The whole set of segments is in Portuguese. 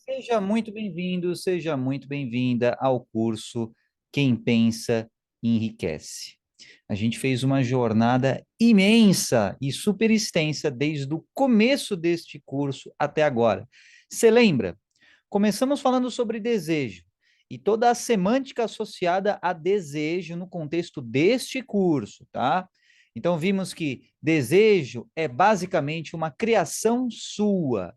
Seja muito bem-vindo, seja muito bem-vinda ao curso Quem Pensa Enriquece. A gente fez uma jornada imensa e super extensa desde o começo deste curso até agora. Você lembra? Começamos falando sobre desejo e toda a semântica associada a desejo no contexto deste curso, tá? Então vimos que desejo é basicamente uma criação sua,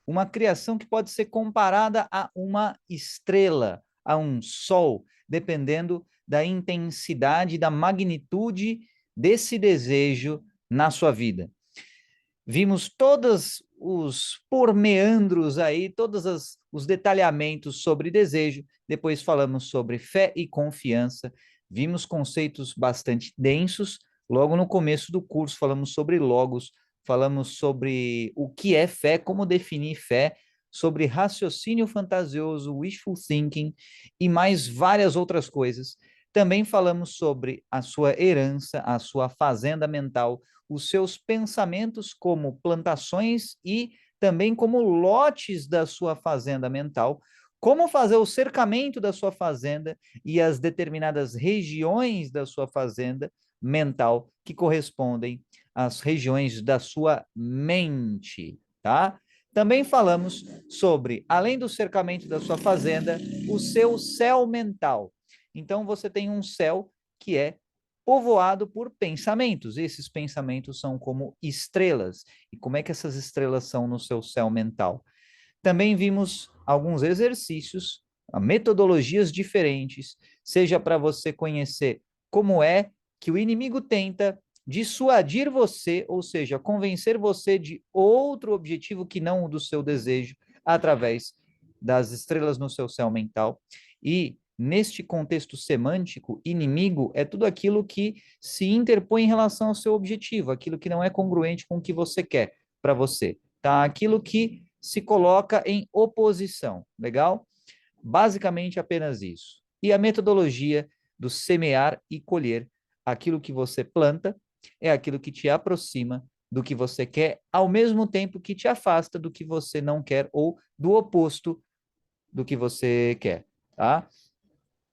uma criação que pode ser comparada a uma estrela, a um sol, dependendo da intensidade, da magnitude desse desejo na sua vida. Vimos todos os pormeandros aí, os detalhamentos sobre desejo, depois falamos sobre fé e confiança, vimos conceitos bastante densos, logo no começo do curso falamos sobre logos, falamos sobre o que é fé, como definir fé, sobre raciocínio fantasioso, wishful thinking e mais várias outras coisas. Também falamos sobre a sua herança, a sua fazenda mental, os seus pensamentos como plantações e também como lotes da sua fazenda mental, como fazer o cercamento da sua fazenda e as determinadas regiões da sua fazenda mental que correspondem às regiões da sua mente, tá? Também falamos sobre, além do cercamento da sua fazenda, o seu céu mental. Então, você tem um céu que é povoado por pensamentos. Esses pensamentos são como estrelas. E como é que essas estrelas são no seu céu mental? Também vimos alguns exercícios, metodologias diferentes, seja para você conhecer como é que o inimigo tenta dissuadir você, ou seja, convencer você de outro objetivo que não o do seu desejo, através das estrelas no seu céu mental. E neste contexto semântico, inimigo é tudo aquilo que se interpõe em relação ao seu objetivo, aquilo que não é congruente com o que você quer para você, tá? Aquilo que se coloca em oposição, legal? Basicamente apenas isso. E a metodologia do semear e colher, aquilo que você planta é aquilo que te aproxima do que você quer, ao mesmo tempo que te afasta do que você não quer ou do oposto do que você quer, tá?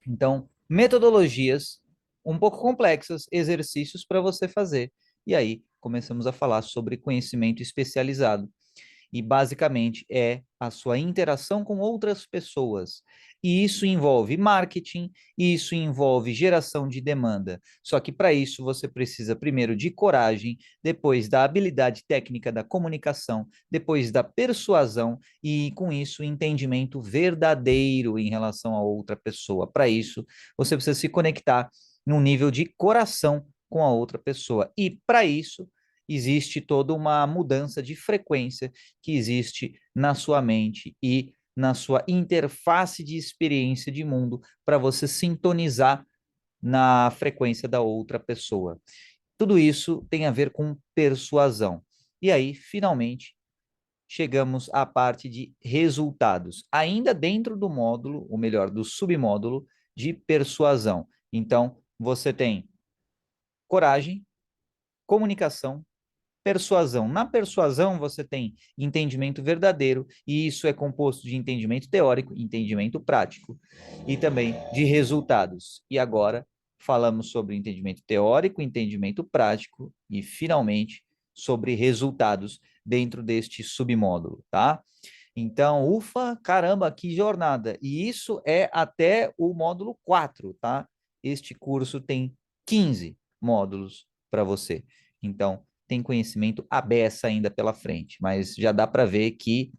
Então, metodologias um pouco complexas, exercícios para você fazer. E aí, começamos a falar sobre conhecimento especializado. E basicamente é a sua interação com outras pessoas. E isso envolve marketing, isso envolve geração de demanda. Só que para isso você precisa primeiro de coragem, depois da habilidade técnica da comunicação, depois da persuasão e com isso entendimento verdadeiro em relação a outra pessoa. Para isso, você precisa se conectar num nível de coração com a outra pessoa. E para isso, existe toda uma mudança de frequência que existe na sua mente e na sua interface de experiência de mundo para você sintonizar na frequência da outra pessoa. Tudo isso tem a ver com persuasão. E aí, finalmente, chegamos à parte de resultados, ainda dentro do módulo, ou melhor, do submódulo de persuasão. Então, você tem coragem, comunicação, persuasão. Na persuasão, você tem entendimento verdadeiro, e isso é composto de entendimento teórico, entendimento prático e também de resultados. E agora falamos sobre entendimento teórico, entendimento prático e, finalmente, sobre resultados dentro deste submódulo, tá? Então, ufa, caramba, que jornada! E isso é até o módulo 4, tá? Este curso tem 15 módulos para você. Então, tem conhecimento à beça ainda pela frente, mas já dá para ver que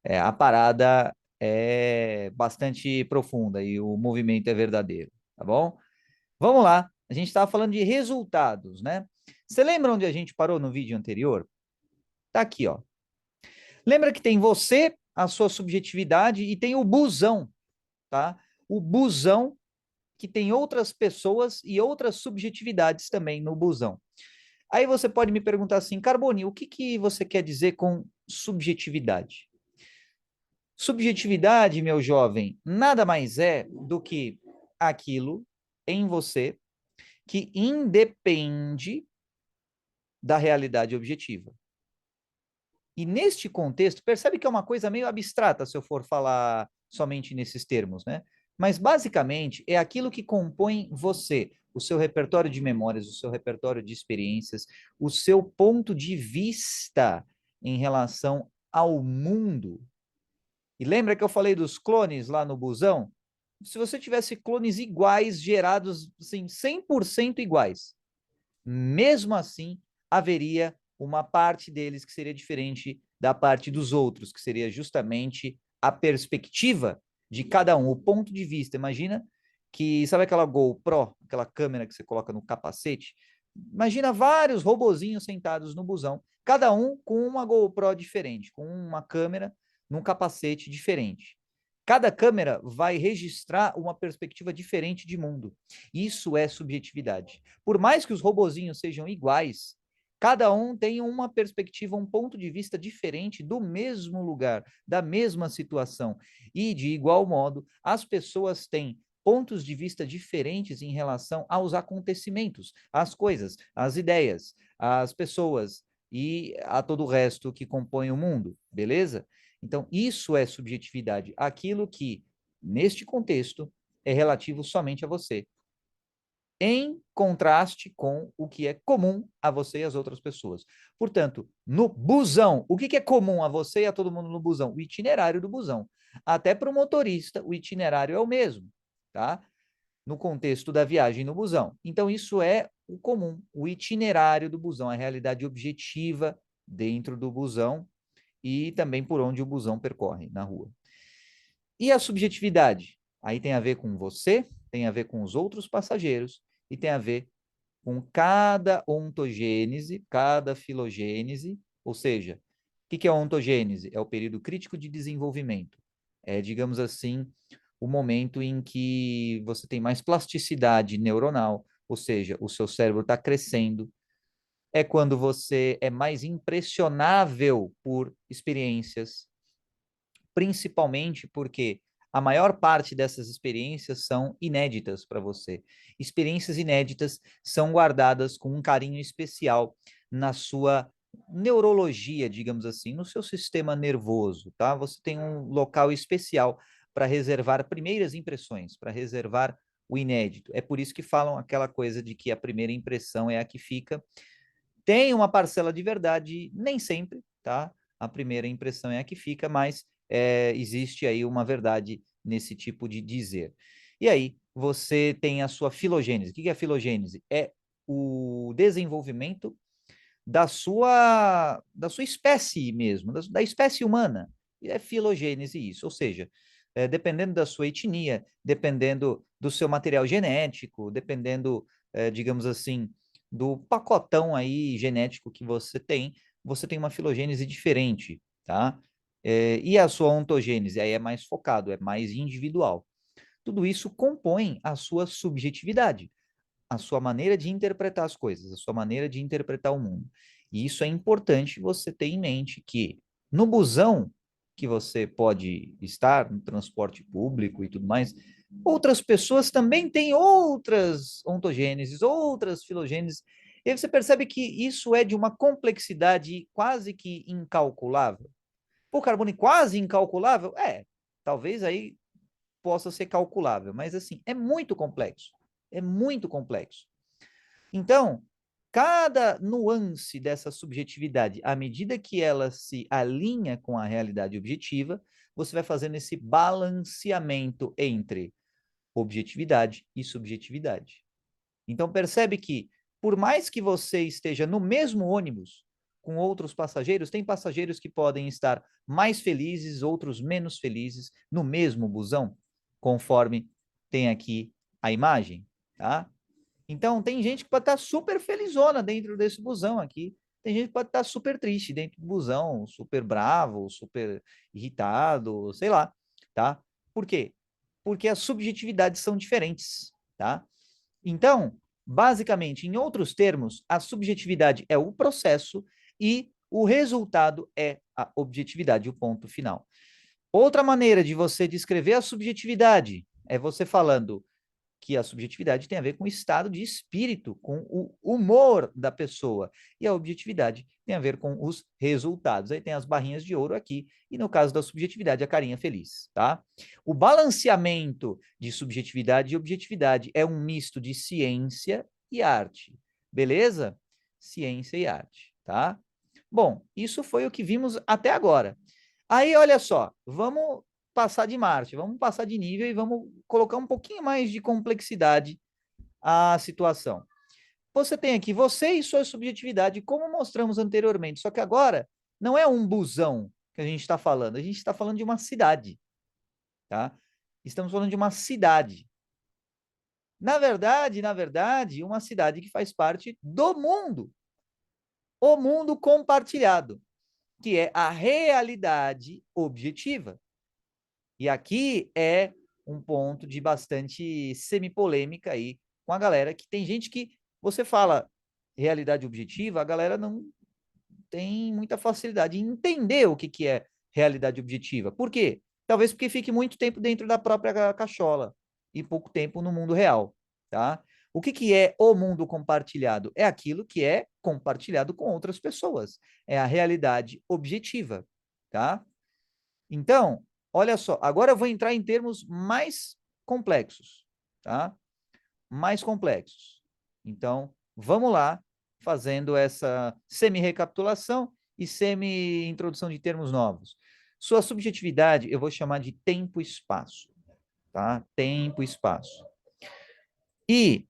a parada é bastante profunda e o movimento é verdadeiro, tá bom? Vamos lá, a gente estava falando de resultados, né? Você lembra onde a gente parou no vídeo anterior? Tá aqui, ó. Lembra que tem você, a sua subjetividade, e tem o busão, tá? O busão que tem outras pessoas e outras subjetividades também no busão. Aí você pode me perguntar assim, Carboni, o que que você quer dizer com subjetividade? Subjetividade, meu jovem, nada mais é do que aquilo em você que independe da realidade objetiva. E neste contexto, percebe que é uma coisa meio abstrata se eu for falar somente nesses termos, né? Mas basicamente é aquilo que compõe você, o seu repertório de memórias, o seu repertório de experiências, o seu ponto de vista em relação ao mundo. E lembra que eu falei dos clones lá no busão? Se você tivesse clones iguais, gerados assim, 100% iguais, mesmo assim, haveria uma parte deles que seria diferente da parte dos outros, que seria justamente a perspectiva de cada um, o ponto de vista. Imagina que, sabe aquela GoPro, aquela câmera que você coloca no capacete? Imagina vários robozinhos sentados no busão, cada um com uma GoPro diferente, com uma câmera num capacete diferente. Cada câmera vai registrar uma perspectiva diferente de mundo. Isso é subjetividade. Por mais que os robozinhos sejam iguais, cada um tem uma perspectiva, um ponto de vista diferente do mesmo lugar, da mesma situação. E, de igual modo, as pessoas têm pontos de vista diferentes em relação aos acontecimentos, às coisas, às ideias, às pessoas e a todo o resto que compõe o mundo, beleza? Então, isso é subjetividade, aquilo que, neste contexto, é relativo somente a você, em contraste com o que é comum a você e às outras pessoas. Portanto, no busão, o que é comum a você e a todo mundo no busão? O itinerário do busão. Até para o motorista, o itinerário é o mesmo, tá? No contexto da viagem no busão. Então, isso é o comum, o itinerário do busão, a realidade objetiva dentro do busão e também por onde o busão percorre na rua. E a subjetividade? Aí tem a ver com você, tem a ver com os outros passageiros e tem a ver com cada ontogênese, cada filogênese, ou seja, o que é a ontogênese? É o período crítico de desenvolvimento. É, digamos assim, o momento em que você tem mais plasticidade neuronal, ou seja, o seu cérebro está crescendo. É quando você é mais impressionável por experiências, principalmente porque a maior parte dessas experiências são inéditas para você. Experiências inéditas são guardadas com um carinho especial na sua neurologia, digamos assim, no seu sistema nervoso, tá? Você tem um local especial para reservar primeiras impressões, para reservar o inédito. É por isso que falam aquela coisa de que a primeira impressão é a que fica. Tem uma parcela de verdade, nem sempre, tá? A primeira impressão é a que fica, mas existe aí uma verdade nesse tipo de dizer. E aí, você tem a sua filogênese. O que é a filogênese? É o desenvolvimento da sua espécie mesmo, da espécie humana. E é filogênese isso, ou seja, dependendo da sua etnia, dependendo do seu material genético, dependendo, digamos assim, do pacotão aí genético que você tem uma filogênese diferente, tá? E a sua ontogênese aí é mais focado, é mais individual. Tudo isso compõe a sua subjetividade, a sua maneira de interpretar as coisas, a sua maneira de interpretar o mundo. E isso é importante você ter em mente que no busão que você pode estar, no transporte público e tudo mais, outras pessoas também têm outras ontogêneses, outras filogêneses, e aí você percebe que isso é de uma complexidade quase que incalculável. Pô, Carbone, quase incalculável? Talvez aí possa ser calculável, mas assim, é muito complexo. É muito complexo. Então, cada nuance dessa subjetividade, à medida que ela se alinha com a realidade objetiva, você vai fazendo esse balanceamento entre objetividade e subjetividade. Então, percebe que, por mais que você esteja no mesmo ônibus com outros passageiros, tem passageiros que podem estar mais felizes, outros menos felizes, no mesmo busão, conforme tem aqui a imagem, tá? Então, tem gente que pode estar super felizona dentro desse busão aqui. Tem gente que pode estar super triste dentro do busão, super bravo, super irritado, sei lá, tá? Por quê? Porque as subjetividades são diferentes, tá? Então, basicamente, em outros termos, a subjetividade é o processo e o resultado é a objetividade, o ponto final. Outra maneira de você descrever a subjetividade é você falando que a subjetividade tem a ver com o estado de espírito, com o humor da pessoa. E a objetividade tem a ver com os resultados. Aí tem as barrinhas de ouro aqui, e no caso da subjetividade, a carinha feliz, tá? O balanceamento de subjetividade e objetividade é um misto de ciência e arte. Beleza? Ciência e arte, tá? Bom, isso foi o que vimos até agora. Aí, olha só, vamos passar de marcha, vamos passar de nível e vamos colocar um pouquinho mais de complexidade à situação. Você tem aqui você e sua subjetividade, como mostramos anteriormente, só que agora não é um busão que a gente está falando, a gente está falando de uma cidade, tá? Estamos falando de uma cidade. Na verdade, uma cidade que faz parte do mundo, o mundo compartilhado, que é a realidade objetiva. E aqui é um ponto de bastante semipolêmica aí com a galera, que tem gente que você fala realidade objetiva, a galera não tem muita facilidade em entender o que, que é realidade objetiva. Por quê? Talvez porque fique muito tempo dentro da própria cachola e pouco tempo no mundo real, tá? O que, que é o mundo compartilhado? É aquilo que é compartilhado com outras pessoas. É a realidade objetiva, tá? Então, olha só, agora eu vou entrar em termos mais complexos, tá? Mais complexos. Então, vamos lá, fazendo essa semi-recapitulação e semi-introdução de termos novos. Sua subjetividade eu vou chamar de tempo e espaço, tá? Tempo e espaço. E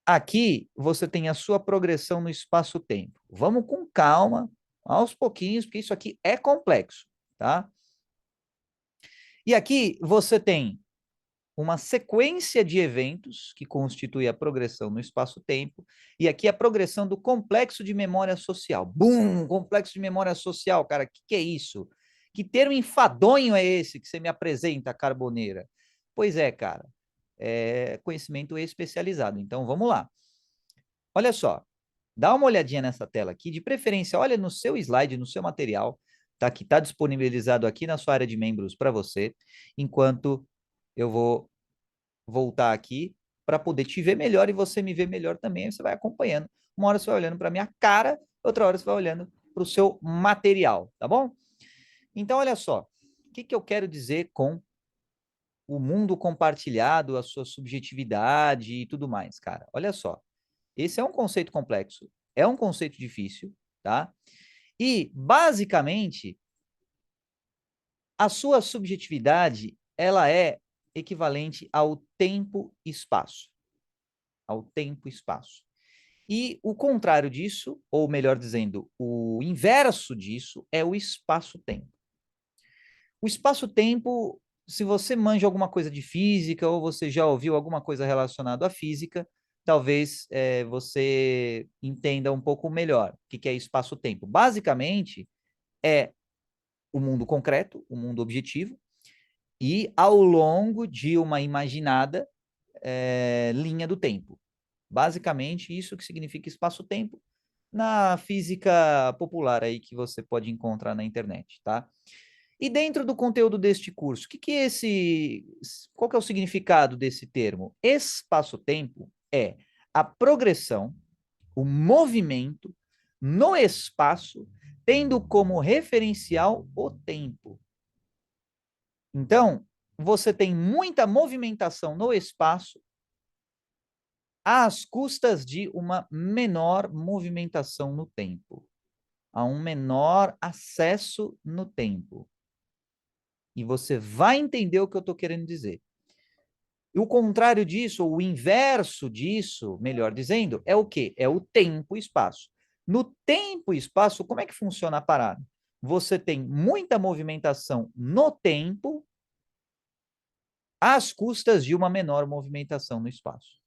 aqui você tem a sua progressão no espaço-tempo. Vamos com calma, aos pouquinhos, porque isso aqui é complexo, tá? E aqui você tem uma sequência de eventos que constitui a progressão no espaço-tempo, e aqui a progressão do complexo de memória social. Bum! Complexo de memória social, cara, que é isso? Que termo enfadonho é esse que você me apresenta, Carboneira? Pois é, cara, é conhecimento especializado. Então, vamos lá. Olha só, dá uma olhadinha nessa tela aqui, de preferência, olha no seu slide, no seu material, tá? Que está disponibilizado aqui na sua área de membros para você, enquanto eu vou voltar aqui para poder te ver melhor e você me ver melhor também. Aí você vai acompanhando. Uma hora você vai olhando para minha cara, outra hora você vai olhando para o seu material, tá bom? Então, olha só, o que, que eu quero dizer com o mundo compartilhado, a sua subjetividade e tudo mais, cara? Olha só, esse é um conceito complexo, é um conceito difícil, tá? E, basicamente, a sua subjetividade, ela é equivalente ao tempo e espaço. Ao tempo e espaço. E o contrário disso, ou melhor dizendo, o inverso disso, é o espaço-tempo. O espaço-tempo, se você manja alguma coisa de física, ou você já ouviu alguma coisa relacionada à física, talvez você entenda um pouco melhor o que é espaço-tempo. Basicamente, é o mundo concreto, o mundo objetivo, e ao longo de uma imaginada linha do tempo. Basicamente, isso que significa espaço-tempo na física popular aí que você pode encontrar na internet, tá? E dentro do conteúdo deste curso, qual que é o significado desse termo? Espaço-tempo é a progressão, o movimento no espaço, tendo como referencial o tempo. Então, você tem muita movimentação no espaço às custas de uma menor movimentação no tempo, a um menor acesso no tempo. E você vai entender o que eu estou querendo dizer. E o contrário disso, ou o inverso disso, melhor dizendo, é o quê? É o tempo e espaço. No tempo e espaço, como é que funciona a parada? Você tem muita movimentação no tempo às custas de uma menor movimentação no espaço.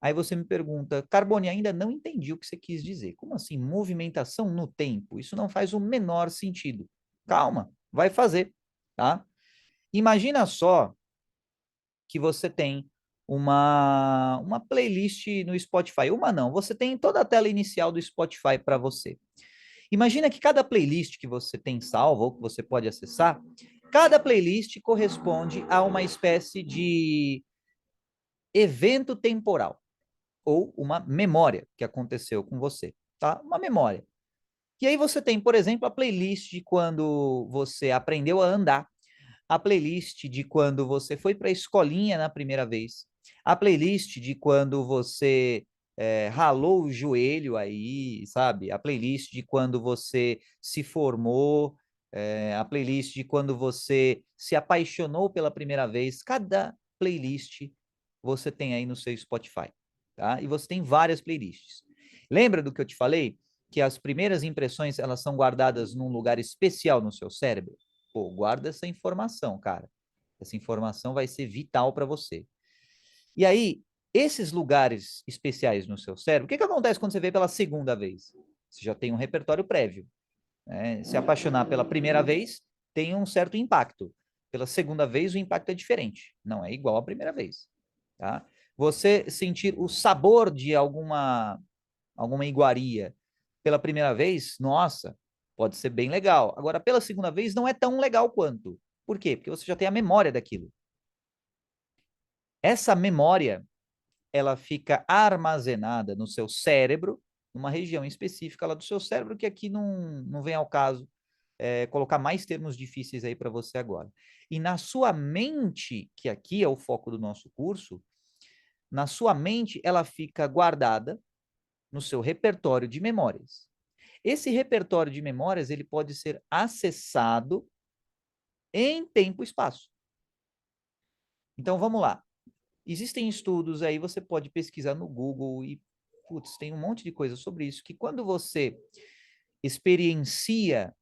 Aí você me pergunta, Carbone, ainda não entendi o que você quis dizer. Como assim, movimentação no tempo? Isso não faz o menor sentido. Calma, vai fazer, tá? Imagina só que você tem uma playlist no Spotify. Uma não, você tem toda a tela inicial do Spotify para você. Imagina que cada playlist que você tem salva ou que você pode acessar, cada playlist corresponde a uma espécie de evento temporal ou uma memória que aconteceu com você, tá? Uma memória. E aí você tem, por exemplo, a playlist de quando você aprendeu a andar, a playlist de quando você foi para a escolinha na primeira vez, a playlist de quando você ralou o joelho aí, sabe? A playlist de quando você se formou, a playlist de quando você se apaixonou pela primeira vez. Cada playlist você tem aí no seu Spotify, tá? E você tem várias playlists. Lembra do que eu te falei? Que as primeiras impressões, elas são guardadas num lugar especial no seu cérebro? Pô, guarda essa informação, cara. Essa informação vai ser vital para você. E aí, esses lugares especiais no seu cérebro, o que acontece quando você vê pela segunda vez? Você já tem um repertório prévio, né? Se apaixonar pela primeira vez tem um certo impacto. Pela segunda vez, o impacto é diferente. Não é igual à primeira vez, tá? Você sentir o sabor de alguma iguaria pela primeira vez, nossa, pode ser bem legal. Agora, pela segunda vez, não é tão legal quanto. Por quê? Porque você já tem a memória daquilo. Essa memória, ela fica armazenada no seu cérebro, numa região específica lá do seu cérebro, que aqui não vem ao caso colocar mais termos difíceis aí para você agora. E na sua mente, que aqui é o foco do nosso curso, na sua mente, ela fica guardada no seu repertório de memórias. Esse repertório de memórias, ele pode ser acessado em tempo e espaço. Então, vamos lá. Existem estudos aí, você pode pesquisar no Google e, putz, tem um monte de coisa sobre isso, que quando você experiencia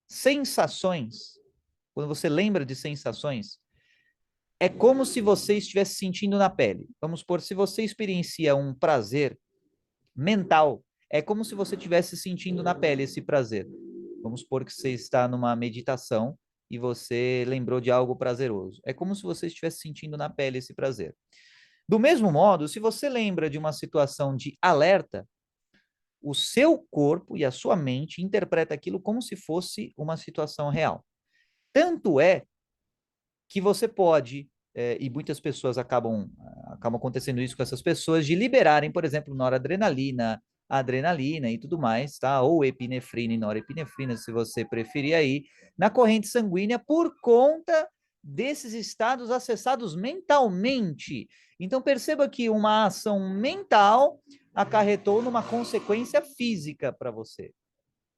sensações, quando você lembra de sensações, é como se você estivesse sentindo na pele. Vamos supor, se você experiencia um prazer mental, é como se você estivesse sentindo na pele esse prazer. Vamos supor que você está numa meditação e você lembrou de algo prazeroso. É como se você estivesse sentindo na pele esse prazer. Do mesmo modo, se você lembra de uma situação de alerta, o seu corpo e a sua mente interpreta aquilo como se fosse uma situação real. Tanto é que você pode, e muitas pessoas acabam acontecendo isso com essas pessoas, de liberarem, por exemplo, noradrenalina, adrenalina e tudo mais, tá? Ou epinefrina e norepinefrina, se você preferir aí, na corrente sanguínea por conta desses estados acessados mentalmente. Então perceba que uma ação mental acarretou numa consequência física para você,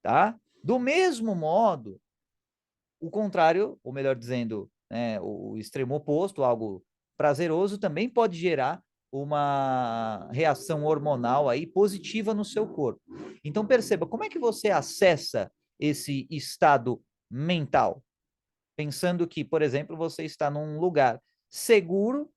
tá? Do mesmo modo, o contrário, ou melhor dizendo, né, o extremo oposto, algo prazeroso, também pode gerar uma reação hormonal aí positiva no seu corpo. Então perceba, como é que você acessa esse estado mental? Pensando que, por exemplo, você está num lugar seguro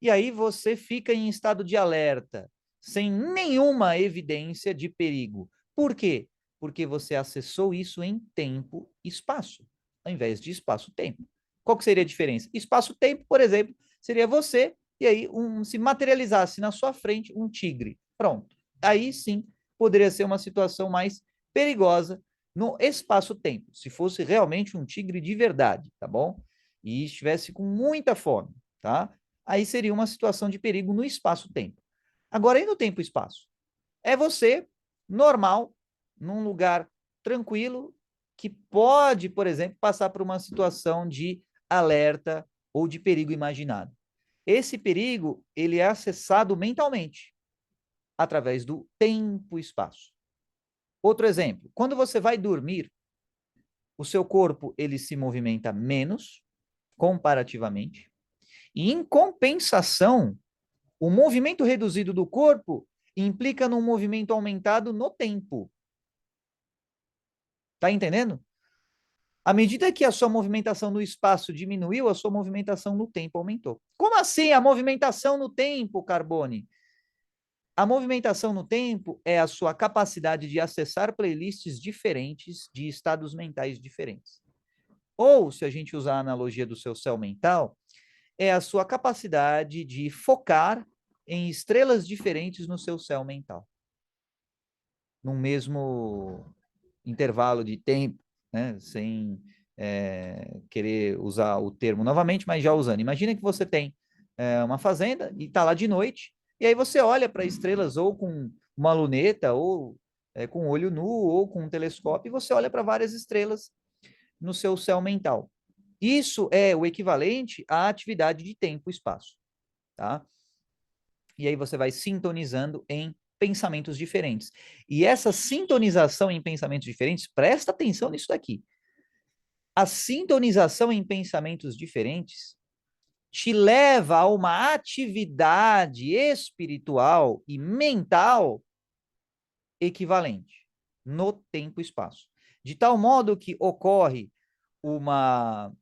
e aí você fica em estado de alerta, sem nenhuma evidência de perigo. Por quê? Porque você acessou isso em tempo e espaço, ao invés de espaço-tempo. Qual que seria a diferença? Espaço-tempo, por exemplo, seria você e aí se materializasse na sua frente um tigre. Pronto. Aí sim poderia ser uma situação mais perigosa no espaço-tempo, se fosse realmente um tigre de verdade, tá bom? E estivesse com muita fome, tá? Aí seria uma situação de perigo no espaço-tempo. Agora, e no tempo e espaço? É você, normal, num lugar tranquilo, que pode, por exemplo, passar por uma situação de alerta ou de perigo imaginado. Esse perigo, ele é acessado mentalmente, através do tempo e espaço. Outro exemplo, quando você vai dormir, o seu corpo, ele se movimenta menos, comparativamente, e em compensação, o movimento reduzido do corpo implica num movimento aumentado no tempo. Tá entendendo? À medida que a sua movimentação no espaço diminuiu, a sua movimentação no tempo aumentou. Como assim a movimentação no tempo, Carbone? A movimentação no tempo é a sua capacidade de acessar playlists diferentes de estados mentais diferentes. Ou, se a gente usar a analogia do seu céu mental, é a sua capacidade de focar em estrelas diferentes no seu céu mental, num mesmo intervalo de tempo, né? Sem querer usar o termo novamente, mas já usando. Imagina que você tem uma fazenda e está lá de noite, e aí você olha para estrelas ou com uma luneta, ou com olho nu, ou com um telescópio, e você olha para várias estrelas no seu céu mental. Isso é o equivalente à atividade de tempo e espaço, tá? E aí você vai sintonizando em pensamentos diferentes. E essa sintonização em pensamentos diferentes, presta atenção nisso daqui. A sintonização em pensamentos diferentes te leva a uma atividade espiritual e mental equivalente no tempo e espaço. De tal modo que ocorre uma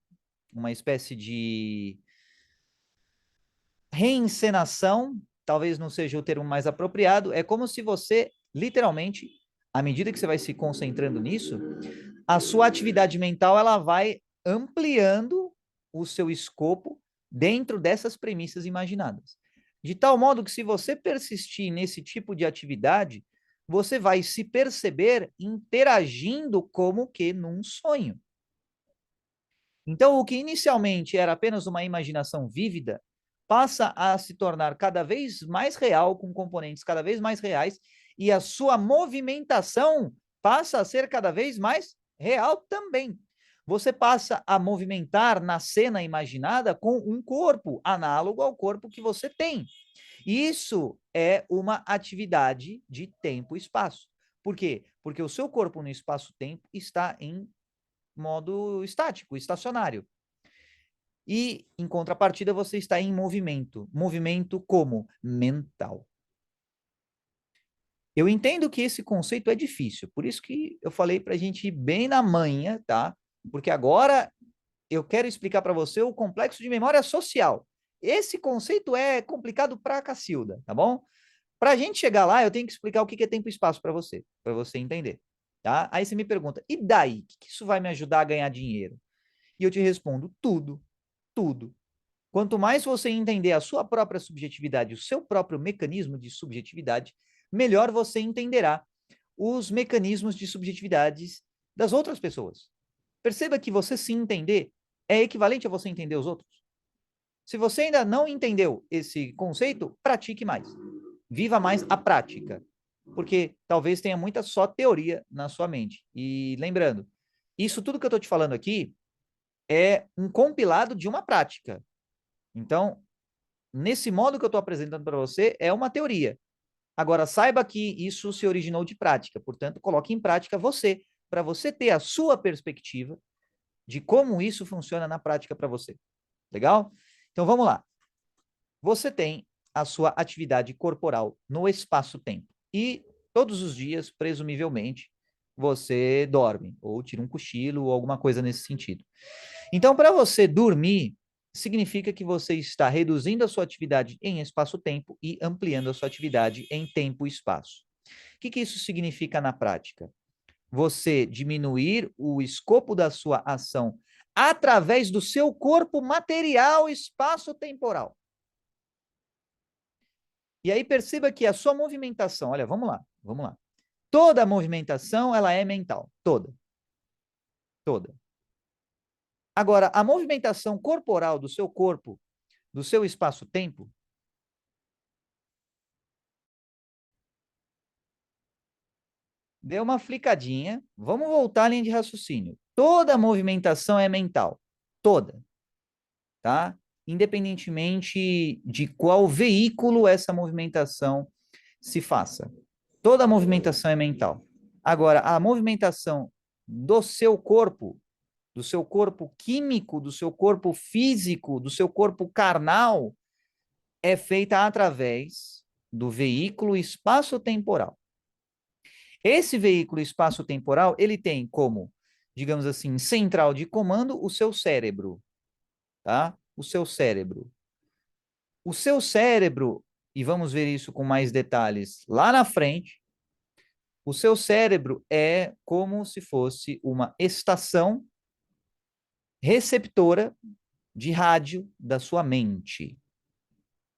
espécie de reencenação, talvez não seja o termo mais apropriado, é como se você, literalmente, à medida que você vai se concentrando nisso, a sua atividade mental ela vai ampliando o seu escopo dentro dessas premissas imaginadas. De tal modo que se você persistir nesse tipo de atividade, você vai se perceber interagindo como que num sonho. Então, o que inicialmente era apenas uma imaginação vívida, passa a se tornar cada vez mais real, com componentes cada vez mais reais, e a sua movimentação passa a ser cada vez mais real também. Você passa a movimentar na cena imaginada com um corpo análogo ao corpo que você tem. Isso é uma atividade de tempo e espaço. Por quê? Porque o seu corpo no espaço-tempo está em modo estático, estacionário. E, em contrapartida, você está em movimento. Movimento como? Mental. Eu entendo que esse conceito é difícil, por isso que eu falei para a gente ir bem na manha, tá? Porque agora eu quero explicar para você o complexo de memória social. Esse conceito é complicado pra cacilda, tá bom? Para a gente chegar lá, eu tenho que explicar o que é tempo e espaço para você entender, tá? Aí você me pergunta, e daí? O que isso vai me ajudar a ganhar dinheiro? E eu te respondo, tudo, tudo. Quanto mais você entender a sua própria subjetividade, o seu próprio mecanismo de subjetividade, melhor você entenderá os mecanismos de subjetividades das outras pessoas. Perceba que você se entender é equivalente a você entender os outros. Se você ainda não entendeu esse conceito, pratique mais. Viva mais a prática. Porque talvez tenha muita só teoria na sua mente. E lembrando, isso tudo que eu estou te falando aqui é um compilado de uma prática. Então, nesse modo que eu estou apresentando para você, é uma teoria. Agora, saiba que isso se originou de prática, portanto, coloque em prática você, para você ter a sua perspectiva de como isso funciona na prática para você. Legal? Então, vamos lá. Você tem a sua atividade corporal no espaço-tempo. E todos os dias, presumivelmente, você dorme, ou tira um cochilo, ou alguma coisa nesse sentido. Então, para você dormir, significa que você está reduzindo a sua atividade em espaço-tempo e ampliando a sua atividade em tempo e espaço. O que isso significa na prática? Você diminuir o escopo da sua ação através do seu corpo material espaço-temporal. E aí perceba que a sua movimentação, olha, vamos lá, vamos lá. Toda movimentação, ela é mental, toda, toda. Agora, a movimentação corporal do seu corpo, do seu espaço-tempo, deu uma flicadinha. Vamos voltar à linha de raciocínio. Toda movimentação é mental. Toda. Tá? Independentemente de qual veículo essa movimentação se faça. Toda movimentação é mental. Agora, a movimentação do seu corpo químico, do seu corpo físico, do seu corpo carnal, é feita através do veículo espaço-temporal. Esse veículo espaço-temporal, ele tem como, digamos assim, central de comando o seu cérebro, tá? O seu cérebro. O seu cérebro, e vamos ver isso com mais detalhes lá na frente, o seu cérebro é como se fosse uma estação receptora de rádio da sua mente,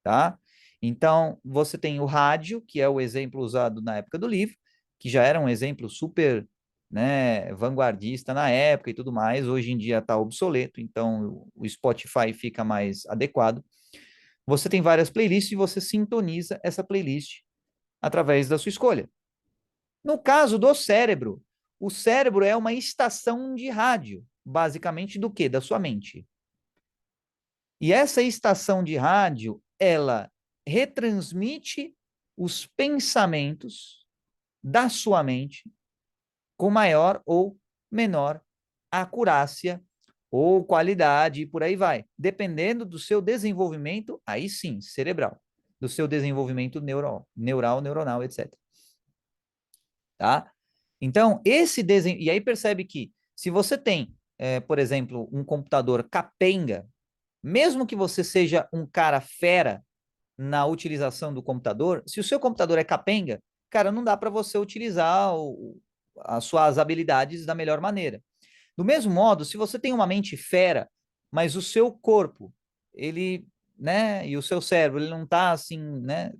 tá? Então, você tem o rádio, que é o exemplo usado na época do livro, que já era um exemplo super, né, vanguardista na época e tudo mais, hoje em dia está obsoleto, então o Spotify fica mais adequado. Você tem várias playlists e você sintoniza essa playlist através da sua escolha. No caso do cérebro, o cérebro é uma estação de rádio, basicamente do quê? Da sua mente. E essa estação de rádio, ela retransmite os pensamentos da sua mente com maior ou menor acurácia ou qualidade e por aí vai, dependendo do seu desenvolvimento, aí sim, cerebral, do seu desenvolvimento neuronal, etc. Tá? Então, e aí percebe que se você tem, por exemplo, um computador capenga, mesmo que você seja um cara fera na utilização do computador, se o seu computador é capenga, cara, não dá para você utilizar as suas habilidades da melhor maneira. Do mesmo modo, se você tem uma mente fera, mas o seu corpo, ele, né, e o seu cérebro, ele não está assim, né,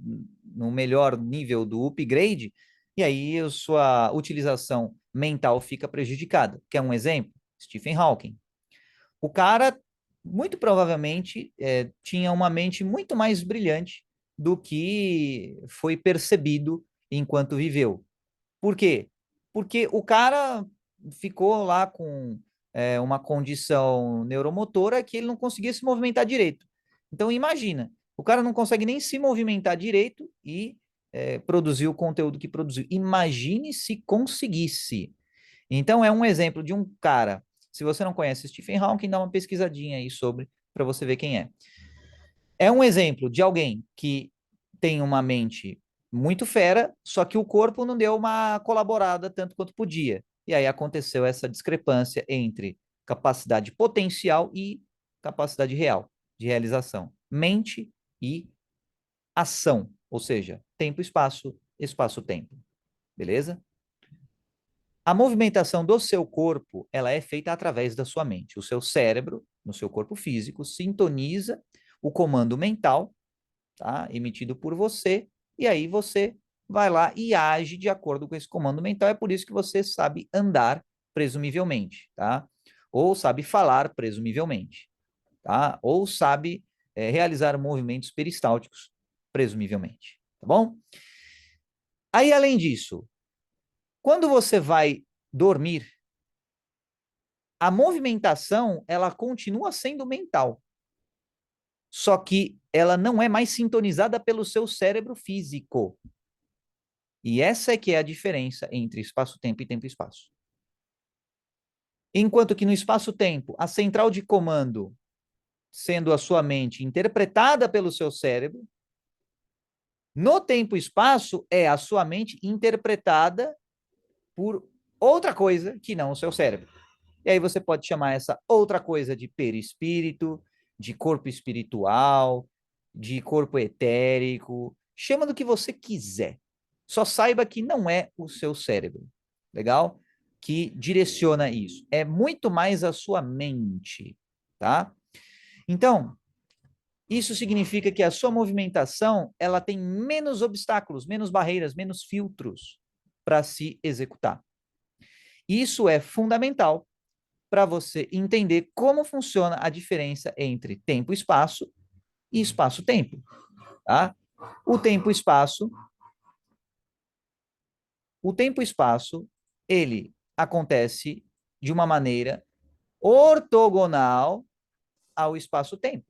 no melhor nível do upgrade, e aí a sua utilização mental fica prejudicada. Quer um exemplo? Stephen Hawking. O cara, muito provavelmente, tinha uma mente muito mais brilhante do que foi percebido enquanto viveu. Por quê? Porque o cara ficou lá com uma condição neuromotora que ele não conseguia se movimentar direito. Então, imagina, o cara não consegue nem se movimentar direito e produzir o conteúdo que produziu. Imagine se conseguisse. Então, é um exemplo de um cara. Se você não conhece Stephen Hawking, dá uma pesquisadinha aí sobre, para você ver quem é. É um exemplo de alguém que tem uma mente muito fera, só que o corpo não deu uma colaborada tanto quanto podia. E aí aconteceu essa discrepância entre capacidade potencial e capacidade real de realização. Mente e ação, ou seja, tempo, espaço, espaço-tempo. Beleza? A movimentação do seu corpo, ela é feita através da sua mente. O seu cérebro, no seu corpo físico, sintoniza o comando mental, tá? Emitido por você, e aí você vai lá e age de acordo com esse comando mental. É por isso que você sabe andar, presumivelmente, tá? Ou sabe falar, presumivelmente, tá? Ou sabe realizar movimentos peristálticos, presumivelmente, tá bom? Aí, além disso, quando você vai dormir, a movimentação, ela continua sendo mental, só que ela não é mais sintonizada pelo seu cérebro físico. E essa é que é a diferença entre espaço-tempo e tempo-espaço. Enquanto que no espaço-tempo, a central de comando, sendo a sua mente interpretada pelo seu cérebro, no tempo-espaço é a sua mente interpretada por outra coisa que não o seu cérebro. E aí você pode chamar essa outra coisa de perispírito, de corpo espiritual, de corpo etérico, chama do que você quiser. Só saiba que não é o seu cérebro, legal? Que direciona isso. É muito mais a sua mente, tá? Então, isso significa que a sua movimentação, ela tem menos obstáculos, menos barreiras, menos filtros para se executar. Isso é fundamental para você entender como funciona a diferença entre tempo e espaço espaço-tempo, tá? O tempo-espaço, o tempo-espaço, ele acontece de uma maneira ortogonal ao espaço-tempo,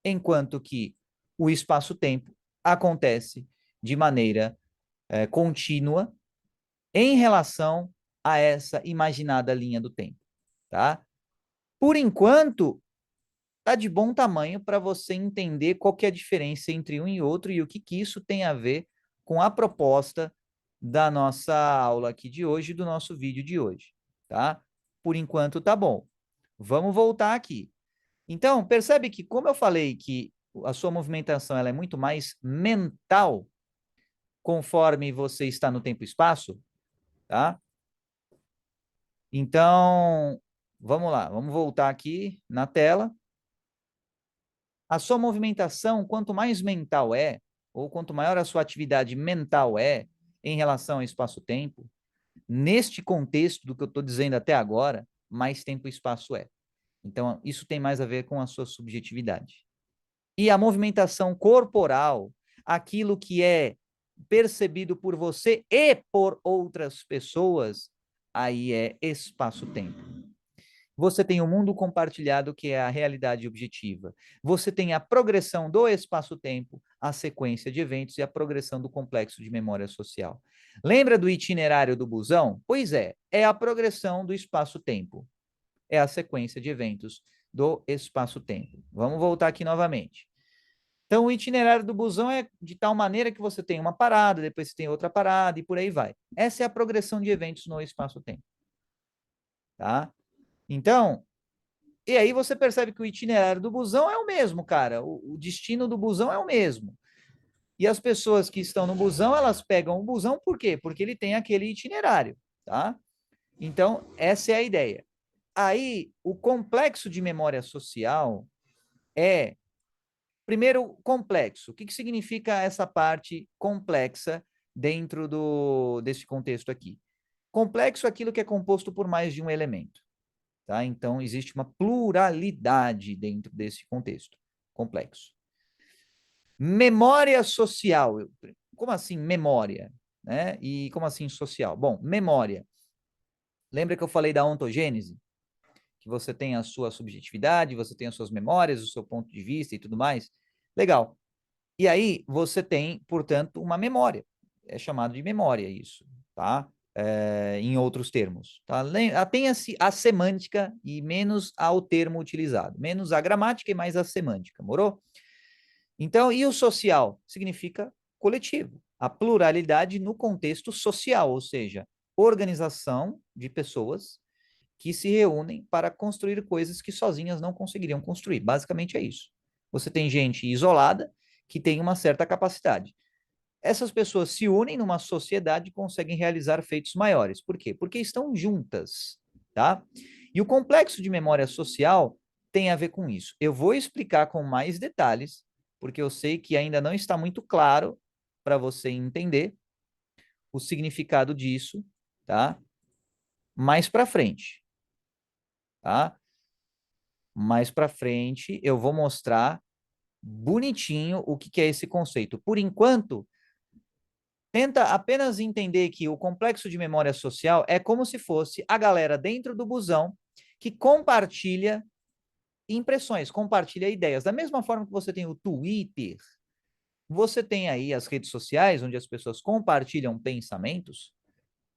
enquanto que o espaço-tempo acontece de maneira contínua em relação a essa imaginada linha do tempo, tá? Por enquanto, tá de bom tamanho para você entender qual que é a diferença entre um e outro e o que, que isso tem a ver com a proposta da nossa aula aqui de hoje, do nosso vídeo de hoje, tá? Por enquanto tá bom. Vamos voltar aqui. Então, percebe que, como eu falei que a sua movimentação ela é muito mais mental, conforme você está no tempo e espaço, tá? Então, vamos lá, vamos voltar aqui na tela. A sua movimentação, quanto mais mental é, ou quanto maior a sua atividade mental é em relação ao espaço-tempo, neste contexto do que eu estou dizendo até agora, mais tempo e espaço é. Então, isso tem mais a ver com a sua subjetividade. E a movimentação corporal, aquilo que é percebido por você e por outras pessoas, aí é espaço-tempo. Você tem o mundo compartilhado, que é a realidade objetiva. Você tem a progressão do espaço-tempo, a sequência de eventos e a progressão do complexo de memória social. Lembra do itinerário do busão? Pois é a progressão do espaço-tempo. É a sequência de eventos do espaço-tempo. Vamos voltar aqui novamente. Então, o itinerário do busão é de tal maneira que você tem uma parada, depois você tem outra parada e por aí vai. Essa é a progressão de eventos no espaço-tempo. Tá? Então, e aí você percebe que o itinerário do busão é o mesmo, cara. O destino do busão é o mesmo. E as pessoas que estão no busão, elas pegam o busão por quê? Porque ele tem aquele itinerário, tá? Então, essa é a ideia. Aí, o complexo de memória social é, primeiro, complexo. O que significa essa parte complexa dentro desse contexto aqui? Complexo é aquilo que é composto por mais de um elemento. Tá? Então, existe uma pluralidade dentro desse contexto complexo. Memória social. Como assim memória? Né? E como assim social? Bom, memória. Lembra que eu falei da ontogênese? Que você tem a sua subjetividade, você tem as suas memórias, o seu ponto de vista e tudo mais? Legal. E aí, você tem, portanto, uma memória. É chamado de memória isso, tá? Em outros termos. Tá? Atenha-se a semântica e menos ao termo utilizado. Menos a gramática e mais a semântica, morou? Então, e o social? Significa coletivo. A pluralidade no contexto social, ou seja, organização de pessoas que se reúnem para construir coisas que sozinhas não conseguiriam construir. Basicamente é isso. Você tem gente isolada que tem uma certa capacidade. Essas pessoas se unem numa sociedade e conseguem realizar feitos maiores. Por quê? Porque estão juntas, tá? E o complexo de memória social tem a ver com isso. Eu vou explicar com mais detalhes, porque eu sei que ainda não está muito claro para você entender o significado disso, tá? Mais para frente, tá? Mais para frente eu vou mostrar bonitinho o que é esse conceito. Por enquanto, tenta apenas entender que o complexo de memória social é como se fosse a galera dentro do busão que compartilha impressões, compartilha ideias. Da mesma forma que você tem o Twitter, você tem aí as redes sociais, onde as pessoas compartilham pensamentos.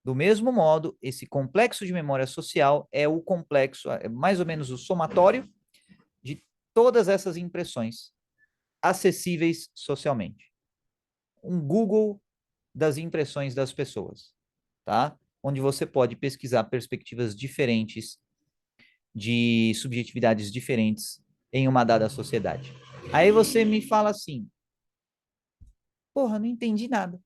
Do mesmo modo, esse complexo de memória social é o complexo, é mais ou menos o somatório de todas essas impressões acessíveis socialmente. Um Google das impressões das pessoas, tá? Onde você pode pesquisar perspectivas diferentes de subjetividades diferentes em uma dada sociedade. Aí você me fala assim: porra, não entendi nada.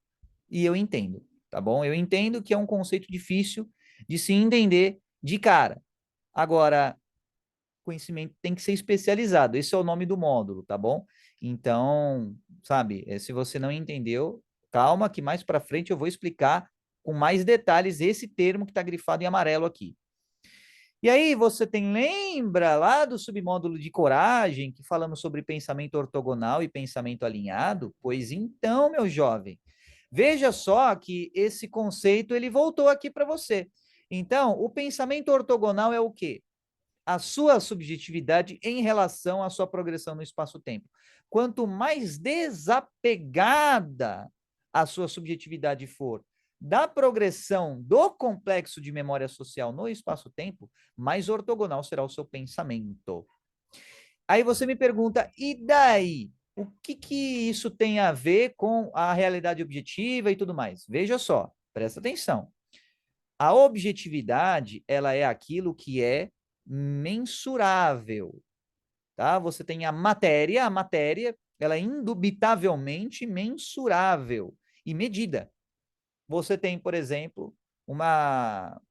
E eu entendo, tá bom? Eu entendo que é um conceito difícil de se entender de cara. Agora, conhecimento tem que ser especializado. Esse é o nome do módulo, tá bom? Então, sabe, se você não entendeu, calma que mais para frente eu vou explicar com mais detalhes esse termo que está grifado em amarelo aqui. E aí você tem, lembra lá do submódulo de coragem, que falamos sobre pensamento ortogonal e pensamento alinhado? Pois então, meu jovem, veja só que esse conceito ele voltou aqui para você. Então, o pensamento ortogonal é o quê? A sua subjetividade em relação à sua progressão no espaço-tempo. Quanto mais desapegada a sua subjetividade for da progressão do complexo de memória social no espaço-tempo, mais ortogonal será o seu pensamento. Aí você me pergunta, e daí? O que isso tem a ver com a realidade objetiva e tudo mais? Veja só, presta atenção. A objetividade, ela é aquilo que é mensurável, tá? Você tem a matéria, ela é indubitavelmente mensurável e medida. Você tem, por exemplo, uma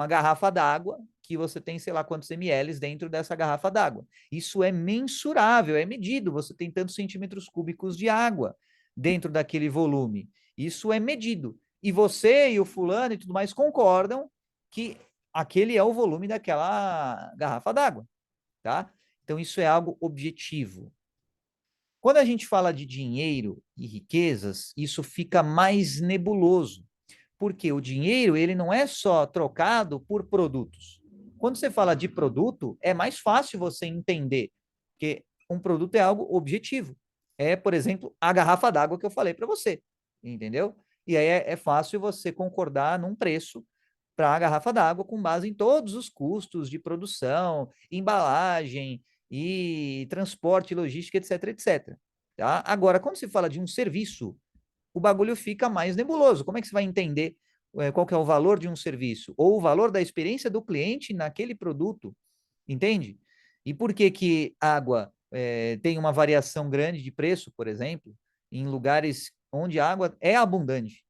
garrafa d'água que você tem, sei lá quantos ml dentro dessa garrafa d'água. Isso é mensurável, é medido. Você tem tantos centímetros cúbicos de água dentro daquele volume. Isso é medido. E você e o fulano e tudo mais concordam que aquele é o volume daquela garrafa d'água, tá? Então, isso é algo objetivo. Quando a gente fala de dinheiro e riquezas, isso fica mais nebuloso, porque o dinheiro ele não é só trocado por produtos. Quando você fala de produto, é mais fácil você entender, porque um produto é algo objetivo. É, por exemplo, a garrafa d'água que eu falei para você, entendeu? E aí é fácil você concordar num preço para a garrafa d'água com base em todos os custos de produção, embalagem e transporte, logística, etc, etc. Tá? Agora, quando se fala de um serviço, o bagulho fica mais nebuloso. Como é que você vai entender qual que é o valor de um serviço? Ou o valor da experiência do cliente naquele produto, entende? E por que que água tem uma variação grande de preço, por exemplo, em lugares onde a água é abundante?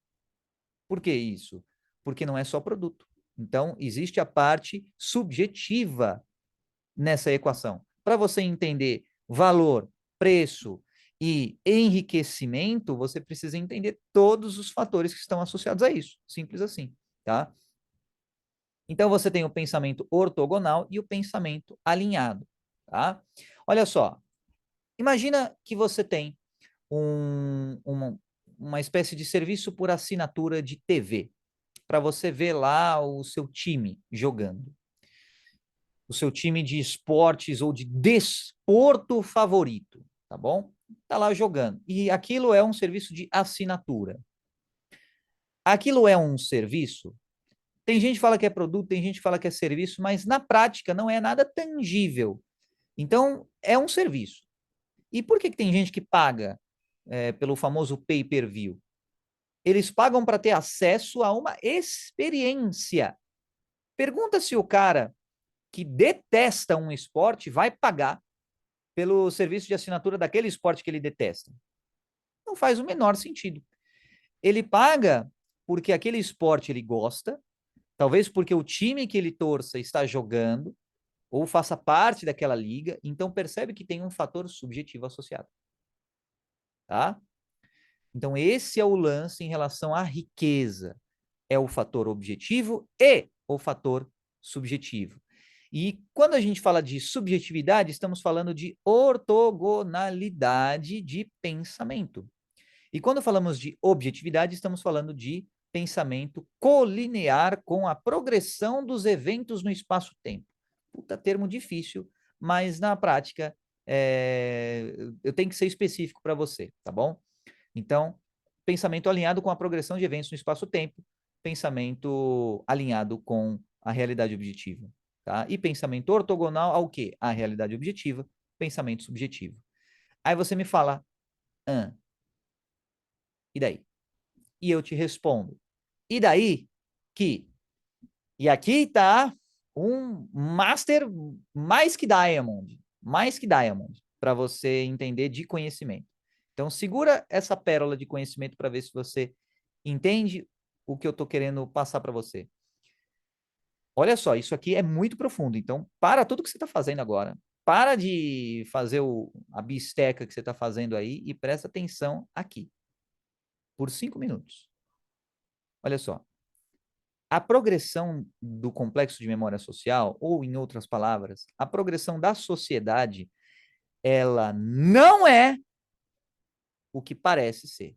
Por que isso? Porque não é só produto. Então, existe a parte subjetiva nessa equação. Para você entender valor, preço e enriquecimento, você precisa entender todos os fatores que estão associados a isso. Simples assim, tá? Então, você tem o pensamento ortogonal e o pensamento alinhado, tá? Olha só, imagina que você tem uma espécie de serviço por assinatura de TV, para você ver lá o seu time jogando. O seu time de esportes ou de desporto favorito, tá bom? Tá lá jogando. E aquilo é um serviço de assinatura. Aquilo é um serviço. Tem gente que fala que é produto, tem gente que fala que é serviço, mas na prática não é nada tangível. Então, é um serviço. E por que tem gente que paga pelo famoso pay-per-view? Eles pagam para ter acesso a uma experiência. Pergunta se o cara que detesta um esporte vai pagar pelo serviço de assinatura daquele esporte que ele detesta. Não faz o menor sentido. Ele paga porque aquele esporte ele gosta, talvez porque o time que ele torça está jogando, ou faça parte daquela liga, então percebe que tem um fator subjetivo associado. Tá? Então, esse é o lance em relação à riqueza. É o fator objetivo e o fator subjetivo. E quando a gente fala de subjetividade, estamos falando de ortogonalidade de pensamento. E quando falamos de objetividade, estamos falando de pensamento colinear com a progressão dos eventos no espaço-tempo. Puta termo difícil, mas na prática eu tenho que ser específico para você, tá bom? Então, pensamento alinhado com a progressão de eventos no espaço-tempo, pensamento alinhado com a realidade objetiva, tá? E pensamento ortogonal ao quê? A realidade objetiva, pensamento subjetivo. Aí você me fala, e daí? E eu te respondo, e daí que? E aqui está um master mais que diamond, para você entender de conhecimento. Então, segura essa pérola de conhecimento para ver se você entende o que eu estou querendo passar para você. Olha só, isso aqui é muito profundo. Então, para tudo que você está fazendo agora. Para de fazer a bisteca que você está fazendo aí e presta atenção aqui. Por 5 minutos. Olha só. A progressão do complexo de memória social, ou em outras palavras, a progressão da sociedade, ela não é o que parece ser,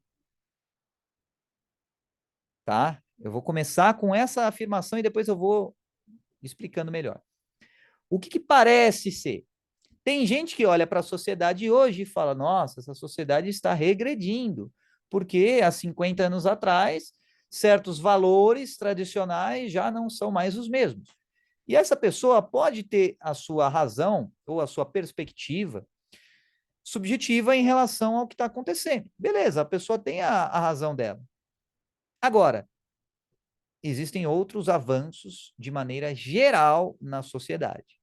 tá? Eu vou começar com essa afirmação e depois eu vou explicando melhor. O que parece ser? Tem gente que olha para a sociedade hoje e fala: nossa, essa sociedade está regredindo, porque há 50 anos atrás, certos valores tradicionais já não são mais os mesmos. E essa pessoa pode ter a sua razão ou a sua perspectiva subjetiva em relação ao que está acontecendo. Beleza, a pessoa tem a razão dela. Agora, existem outros avanços de maneira geral na sociedade.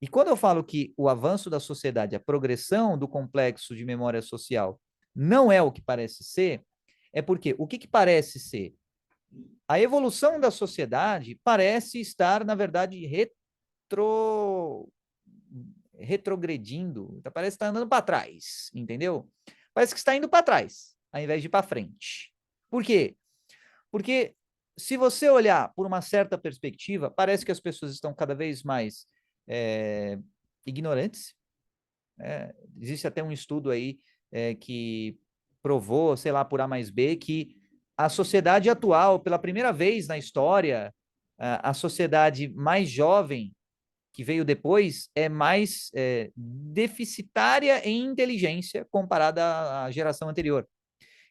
E quando eu falo que o avanço da sociedade, a progressão do complexo de memória social, não é o que parece ser, é porque o que parece ser? A evolução da sociedade parece estar, na verdade, retrogredindo, parece estar andando para trás, entendeu? Parece que está indo para trás, ao invés de ir para frente. Por quê? Porque se você olhar por uma certa perspectiva, parece que as pessoas estão cada vez mais ignorantes, Existe até um estudo aí que provou, sei lá, por A mais B, que a sociedade atual, pela primeira vez na história, a sociedade mais jovem que veio depois é mais deficitária em inteligência comparada à geração anterior.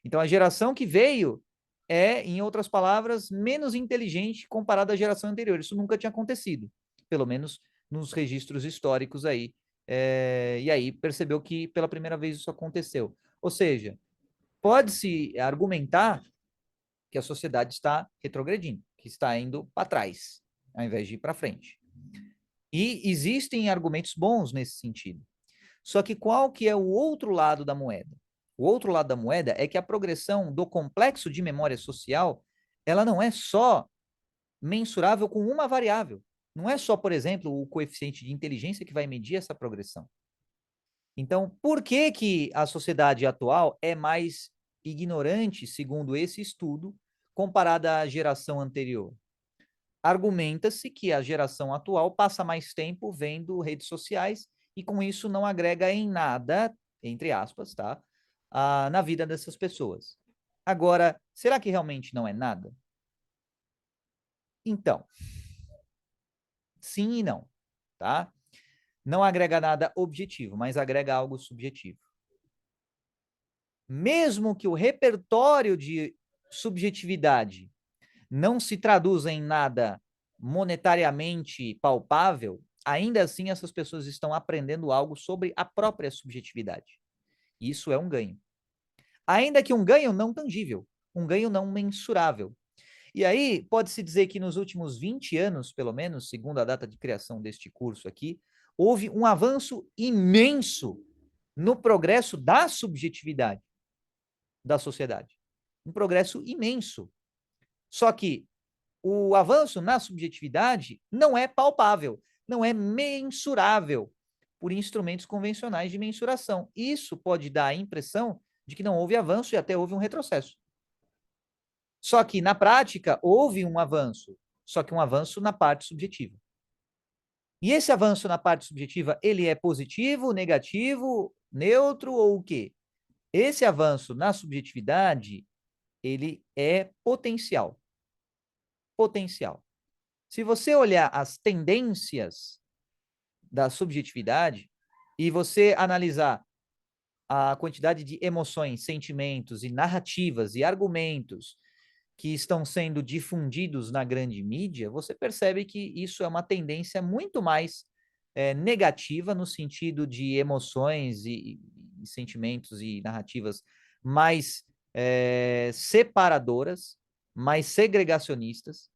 Então, a geração que veio em outras palavras, menos inteligente comparada à geração anterior. Isso nunca tinha acontecido, pelo menos nos registros históricos aí. E aí percebeu que pela primeira vez isso aconteceu. Ou seja, pode-se argumentar que a sociedade está retrogredindo, que está indo para trás, ao invés de ir para frente. E existem argumentos bons nesse sentido. Só que qual que é o outro lado da moeda? O outro lado da moeda é que a progressão do complexo de memória social, ela não é só mensurável com uma variável. Não é só, por exemplo, o coeficiente de inteligência que vai medir essa progressão. Então, por que que a sociedade atual é mais ignorante, segundo esse estudo, comparada à geração anterior? Argumenta-se que a geração atual passa mais tempo vendo redes sociais e com isso não agrega em nada, entre aspas, tá? Na vida dessas pessoas. Agora, será que realmente não é nada? Então, sim e não, tá? Não agrega nada objetivo, mas agrega algo subjetivo. Mesmo que o repertório de subjetividade não se traduza em nada monetariamente palpável, ainda assim essas pessoas estão aprendendo algo sobre a própria subjetividade. Isso é um ganho. Ainda que um ganho não tangível, um ganho não mensurável. E aí, pode-se dizer que nos últimos 20 anos, pelo menos, segundo a data de criação deste curso aqui, houve um avanço imenso no progresso da subjetividade da sociedade. Um progresso imenso. Só que o avanço na subjetividade não é palpável, não é mensurável por instrumentos convencionais de mensuração. Isso pode dar a impressão de que não houve avanço e até houve um retrocesso. Só que, na prática, houve um avanço, só que um avanço na parte subjetiva. E esse avanço na parte subjetiva, ele é positivo, negativo, neutro ou o quê? Esse avanço na subjetividade, ele é potencial. Potencial. Se você olhar as tendências da subjetividade e você analisar a quantidade de emoções, sentimentos e narrativas e argumentos que estão sendo difundidos na grande mídia, você percebe que isso é uma tendência muito mais negativa no sentido de emoções e sentimentos e narrativas mais separadoras, mais segregacionistas,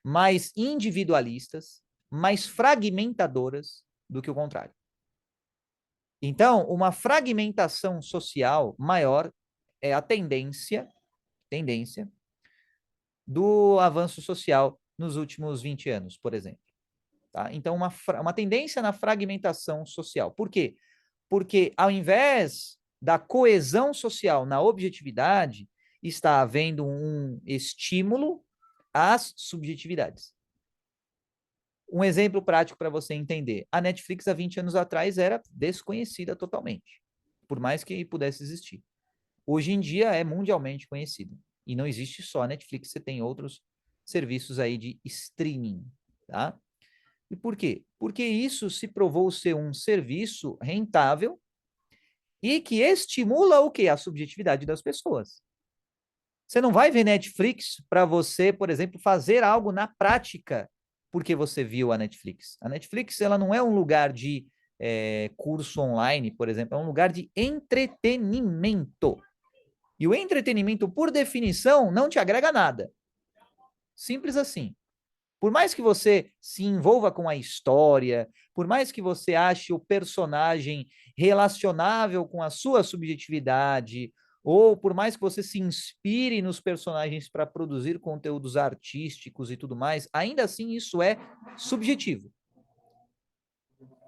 mais individualistas, mais fragmentadoras do que o contrário. Então, uma fragmentação social maior é a tendência do avanço social nos últimos 20 anos, por exemplo. Tá? Então, uma tendência na fragmentação social. Por quê? Porque ao invés da coesão social na objetividade, está havendo um estímulo às subjetividades. Um exemplo prático para você entender. A Netflix, há 20 anos atrás, era desconhecida totalmente, por mais que pudesse existir. Hoje em dia é mundialmente conhecida. E não existe só a Netflix, você tem outros serviços aí de streaming, tá? E por quê? Porque isso se provou ser um serviço rentável e que estimula o quê? A subjetividade das pessoas. Você não vai ver Netflix para você, por exemplo, fazer algo na prática porque você viu a Netflix. A Netflix, ela não é um lugar de curso online, por exemplo, é um lugar de entretenimento. E o entretenimento, por definição, não te agrega nada. Simples assim. Por mais que você se envolva com a história, por mais que você ache o personagem relacionável com a sua subjetividade, ou por mais que você se inspire nos personagens para produzir conteúdos artísticos e tudo mais, ainda assim isso é subjetivo.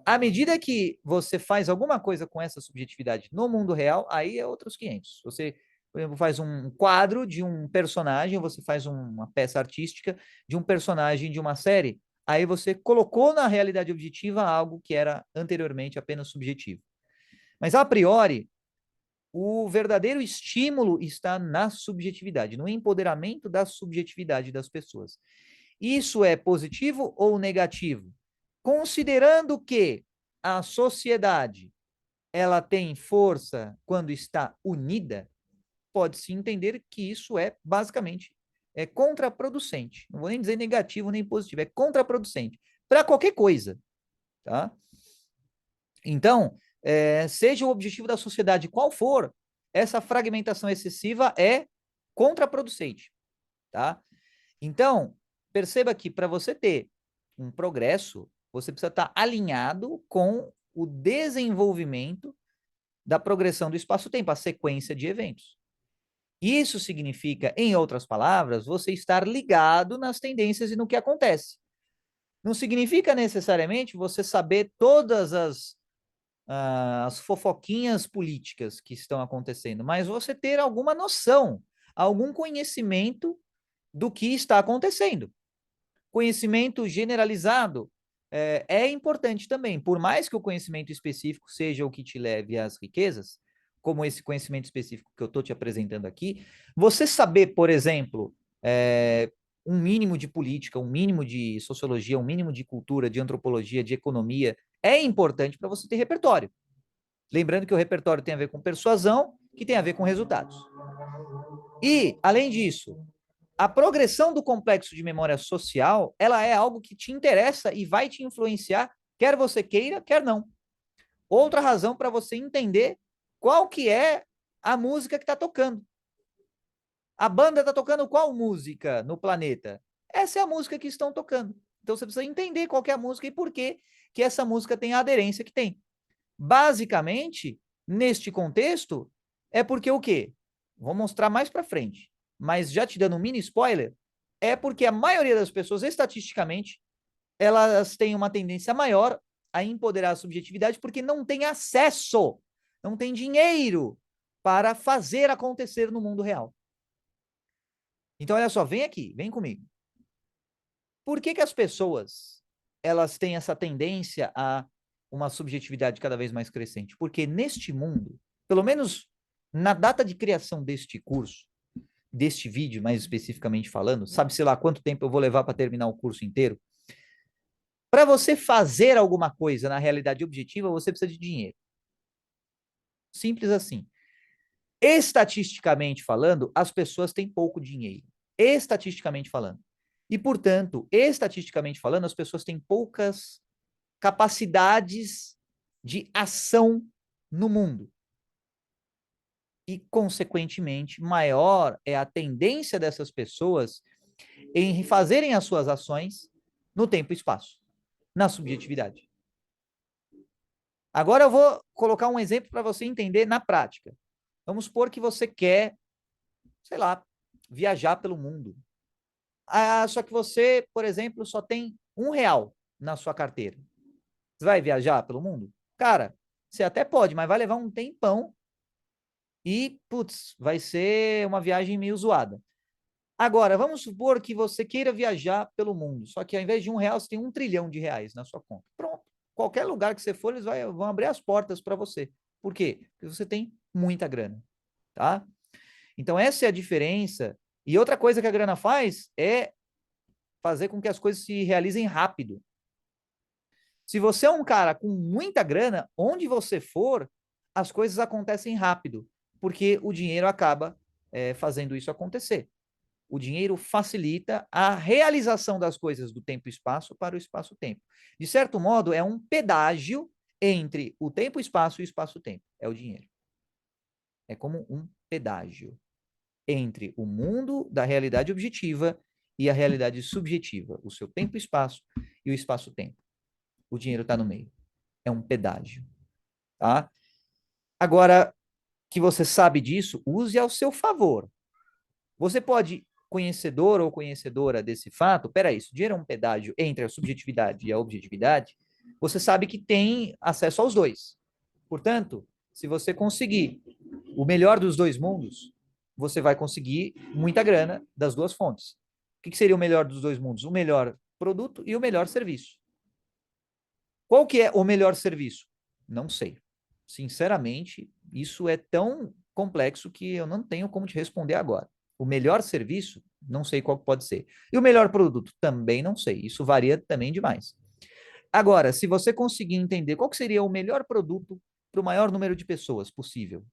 À medida que você faz alguma coisa com essa subjetividade no mundo real, aí é outros 500. Você, por exemplo, faz um quadro de um personagem, você faz uma peça artística de um personagem de uma série, aí você colocou na realidade objetiva algo que era anteriormente apenas subjetivo. Mas, a priori, o verdadeiro estímulo está na subjetividade, no empoderamento da subjetividade das pessoas. Isso é positivo ou negativo? Considerando que a sociedade ela tem força quando está unida, pode-se entender que isso é basicamente contraproducente. Não vou nem dizer negativo nem positivo, é contraproducente para qualquer coisa, tá? Então, seja o objetivo da sociedade qual for, essa fragmentação excessiva é contraproducente, tá? Então, perceba que para você ter um progresso, você precisa estar alinhado com o desenvolvimento da progressão do espaço-tempo, a sequência de eventos. Isso significa, em outras palavras, você estar ligado nas tendências e no que acontece. Não significa necessariamente você saber todas as fofoquinhas políticas que estão acontecendo, mas você ter alguma noção, algum conhecimento do que está acontecendo. Conhecimento generalizado é importante também, por mais que o conhecimento específico seja o que te leve às riquezas, como esse conhecimento específico que eu estou te apresentando aqui, você saber, por exemplo, um mínimo de política, um mínimo de sociologia, um mínimo de cultura, de antropologia, de economia, é importante para você ter repertório. Lembrando que o repertório tem a ver com persuasão, que tem a ver com resultados. E, além disso, a progressão do complexo de memória social, ela é algo que te interessa e vai te influenciar, quer você queira, quer não. Outra razão para você entender qual que é a música que está tocando. A banda está tocando qual música no planeta? Essa é a música que estão tocando. Então você precisa entender qual que é a música e por que que essa música tem a aderência que tem. Basicamente, neste contexto, é porque o quê? Vou mostrar mais para frente, mas já te dando um mini spoiler, é porque a maioria das pessoas, estatisticamente, elas têm uma tendência maior a empoderar a subjetividade porque não tem acesso, não tem dinheiro para fazer acontecer no mundo real. Então, olha só, vem aqui, vem comigo. Por que que as pessoas, elas têm essa tendência a uma subjetividade cada vez mais crescente? Porque neste mundo, pelo menos na data de criação deste curso, deste vídeo, mais especificamente falando, sabe-se lá quanto tempo eu vou levar para terminar o curso inteiro? Para você fazer alguma coisa na realidade objetiva, você precisa de dinheiro. Simples assim. Estatisticamente falando, as pessoas têm pouco dinheiro. Estatisticamente falando. E, portanto, estatisticamente falando, as pessoas têm poucas capacidades de ação no mundo. E, consequentemente, maior é a tendência dessas pessoas em fazerem as suas ações no tempo e espaço, na subjetividade. Agora eu vou colocar um exemplo para você entender na prática. Vamos supor que você quer, sei lá, viajar pelo mundo. Só que você, por exemplo, só tem R$ 1 na sua carteira. Você vai viajar pelo mundo? Cara, você até pode, mas vai levar um tempão e, putz, vai ser uma viagem meio zoada. Agora, vamos supor que você queira viajar pelo mundo, só que ao invés de R$ 1, você tem R$ 1 trilhão na sua conta. Pronto. Qualquer lugar que você for, eles vão abrir as portas para você. Por quê? Porque você tem muita grana, tá? Então, essa é a diferença. E outra coisa que a grana faz é fazer com que as coisas se realizem rápido. Se você é um cara com muita grana, onde você for, as coisas acontecem rápido, porque o dinheiro acaba fazendo isso acontecer. O dinheiro facilita a realização das coisas do tempo e espaço para o espaço-tempo. De certo modo, é um pedágio entre o tempo e espaço e o espaço-tempo. É o dinheiro. É como um pedágio entre o mundo da realidade objetiva e a realidade subjetiva, o seu tempo e espaço e o espaço-tempo. O dinheiro está no meio. É um pedágio. Tá? Agora que você sabe disso, use ao seu favor. Você pode, conhecedor ou conhecedora desse fato, peraí, se o dinheiro é um pedágio entre a subjetividade e a objetividade, você sabe que tem acesso aos dois. Portanto, se você conseguir o melhor dos dois mundos, você vai conseguir muita grana das duas fontes. O que seria o melhor dos dois mundos? O melhor produto e o melhor serviço. Qual que é o melhor serviço? Não sei. Sinceramente, isso é tão complexo que eu não tenho como te responder agora. O melhor serviço, não sei qual pode ser. E o melhor produto, também não sei. Isso varia também demais. Agora, se você conseguir entender qual que seria o melhor produto para o maior número de pessoas possível,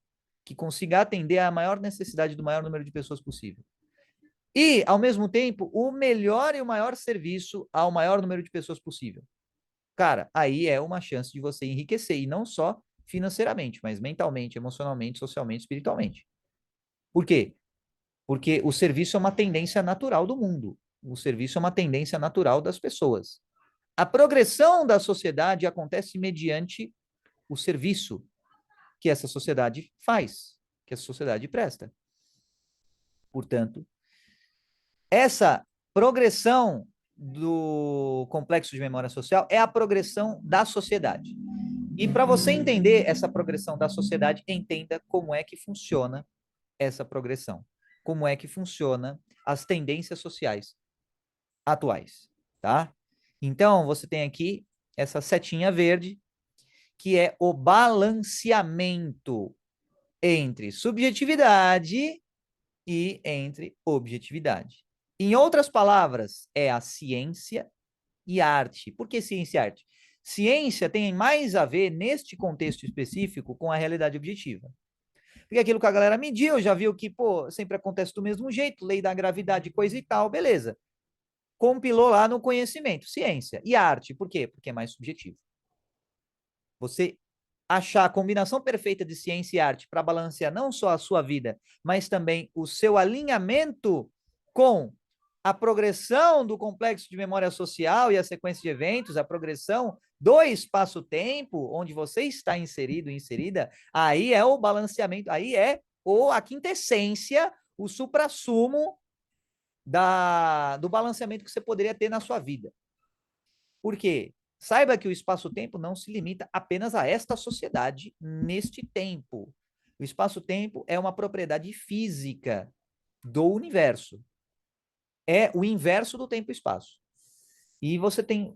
que consiga atender a maior necessidade do maior número de pessoas possível. E, ao mesmo tempo, o melhor e o maior serviço ao maior número de pessoas possível. Cara, aí é uma chance de você enriquecer, e não só financeiramente, mas mentalmente, emocionalmente, socialmente, espiritualmente. Por quê? Porque o serviço é uma tendência natural do mundo. O serviço é uma tendência natural das pessoas. A progressão da sociedade acontece mediante o serviço que essa sociedade faz, que essa sociedade presta. Portanto, essa progressão do complexo de memória social é a progressão da sociedade. E para você entender essa progressão da sociedade, entenda como é que funciona essa progressão. Como é que funciona as tendências sociais atuais, tá? Então, você tem aqui essa setinha verde, que é o balanceamento entre subjetividade e entre objetividade. Em outras palavras, é a ciência e arte. Por que ciência e arte? Ciência tem mais a ver, neste contexto específico, com a realidade objetiva. Porque aquilo que a galera mediu, já viu que, pô, sempre acontece do mesmo jeito, lei da gravidade, coisa e tal, beleza. Compilou lá no conhecimento, ciência. E arte, por quê? Porque é mais subjetivo. Você achar a combinação perfeita de ciência e arte para balancear não só a sua vida, mas também o seu alinhamento com a progressão do complexo de memória social e a sequência de eventos, a progressão do espaço-tempo onde você está inserido, inserida, aí é o balanceamento, aí é a quintessência, o suprassumo do balanceamento que você poderia ter na sua vida. Por quê? Saiba que o espaço-tempo não se limita apenas a esta sociedade neste tempo. O espaço-tempo é uma propriedade física do universo. É o inverso do tempo e espaço. E você tem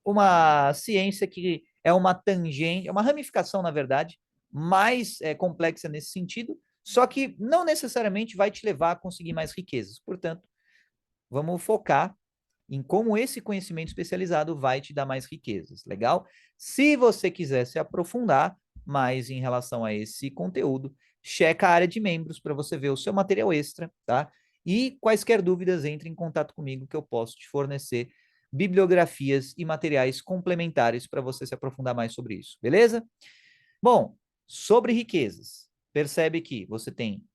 uma ciência que é uma tangente, é uma ramificação, na verdade, mais complexa nesse sentido, só que não necessariamente vai te levar a conseguir mais riquezas. Portanto, vamos focar em como esse conhecimento especializado vai te dar mais riquezas, legal? Se você quiser se aprofundar mais em relação a esse conteúdo, checa a área de membros para você ver o seu material extra, tá? E quaisquer dúvidas, entre em contato comigo que eu posso te fornecer bibliografias e materiais complementares para você se aprofundar mais sobre isso, beleza? Bom, sobre riquezas, percebe que você tem